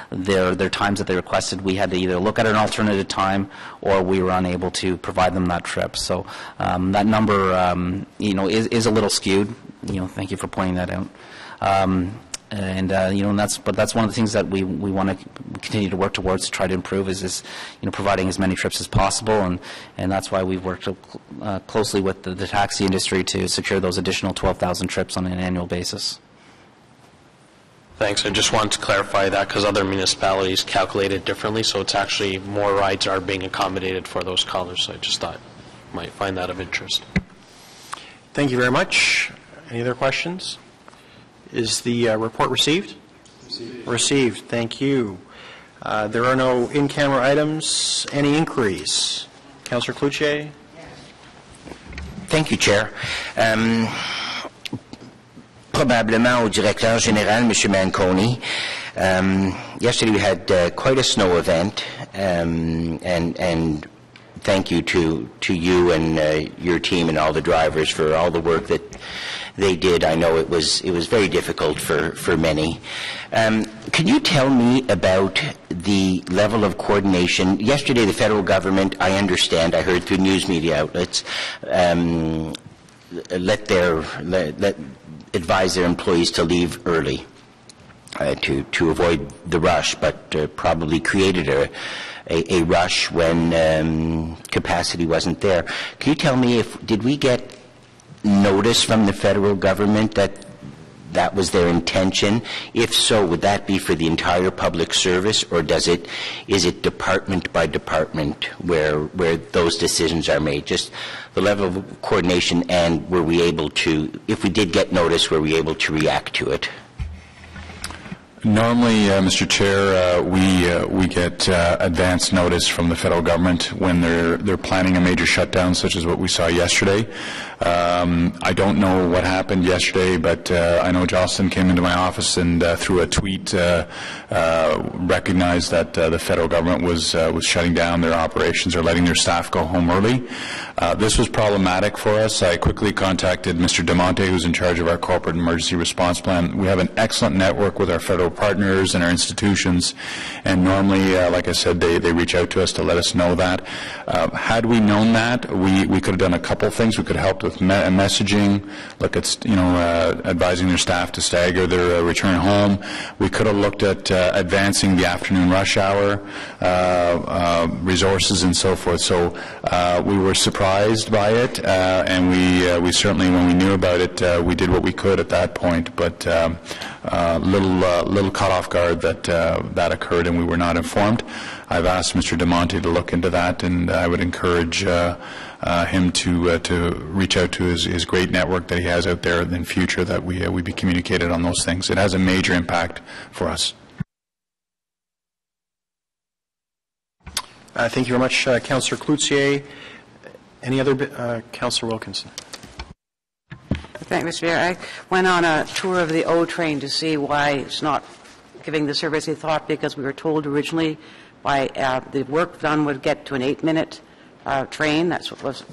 their times that they requested, we had to either look at an alternative time or we were unable to provide them that trip. So that number is a little skewed. Thank you for pointing that out. That's one of the things that we want to continue to work towards to try to improve is providing as many trips as possible, and that's why we've worked closely with the taxi industry to secure those additional 12,000 trips on an annual basis. Thanks. I just wanted to clarify that because other municipalities calculate it differently, so it's actually more rides are being accommodated for those callers. So I just thought you might find that of interest. Thank you very much. Any other questions? Is the report received? Received. Thank you. There are no in-camera items. Any inquiries? Councillor Cloutier? Thank you, Chair. Probablement au directeur général, M. Manconi. Yesterday we had quite a snow event, and thank you to you and your team and all the drivers for all the work that they did. I know it was very difficult for many. Can you tell me about the level of coordination? Yesterday, the federal government, I understand, I heard through news media outlets, advise their employees to leave early to avoid the rush, but probably created a rush when capacity wasn't there. Can you tell me did we get notice from the federal government that was their intention? If so, would that be for the entire public service, or is it department by department where those decisions are made? Just the level of coordination, and were we able to, if we did get notice, were we able to react to it? Normally, Mr. Chair, we get advance notice from the federal government when they're planning a major shutdown, such as what we saw yesterday. I don't know what happened yesterday, but I know Jocelyn came into my office and through a tweet recognized that the federal government was shutting down their operations or letting their staff go home early. This was problematic for us. I quickly contacted Mr. DeMonte, who's in charge of our corporate emergency response plan. We have an excellent network with our federal partners and our institutions, and normally, like I said, they reach out to us to let us know that. Had we known that, we could have done a couple things. We could have helped with messaging, look at advising their staff to stagger their return home. We could have looked at advancing the afternoon rush hour. resources and so forth. So we were surprised by it, and we certainly, when we knew about it, we did what we could at that point, but little caught off guard that that occurred and we were not informed. I've asked Mr. DeMonte to look into that, and I would encourage him to reach out to his great network that he has out there in future, that we be communicated on those things. It has a major impact for us. Thank you very much, Councillor Cloutier. Any other, Councillor Wilkinson? Thank you, Mr. Mayor. I went on a tour of the O train to see why it's not giving the service they thought, because we were told originally by the work done would get to an 8-minute train. That's what was.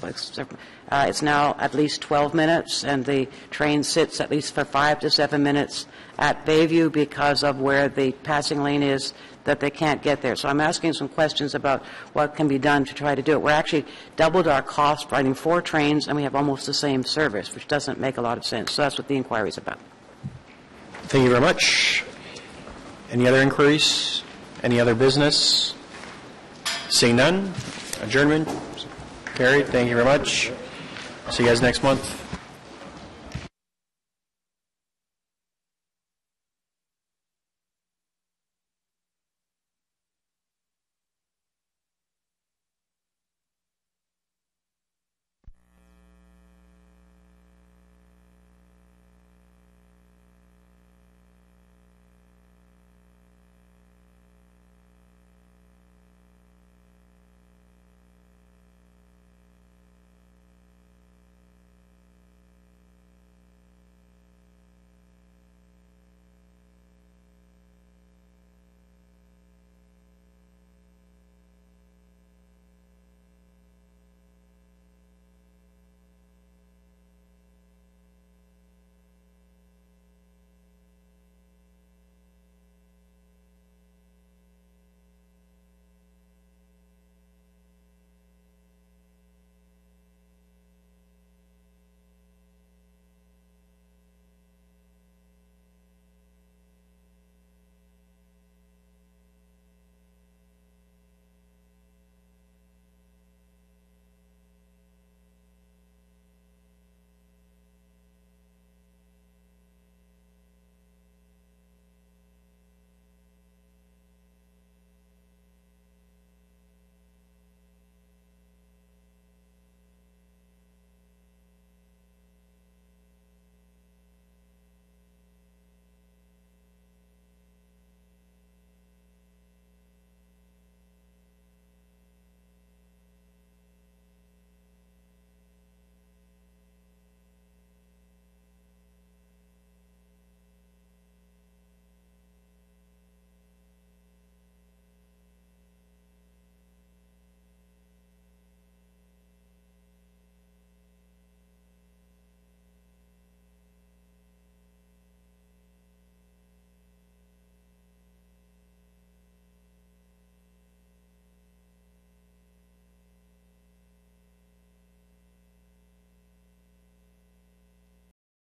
It's now at least 12 minutes, and the train sits at least for 5 to 7 minutes at Bayview because of where the passing lane is, that they can't get there. So I'm asking some questions about what can be done to try to do it. We're actually doubled our cost riding 4 trains, and we have almost the same service, which doesn't make a lot of sense. So that's what the inquiry is about. Thank you very much. Any other inquiries? Any other business? Seeing none, adjournment. Carried. Thank you very much. See you guys next month.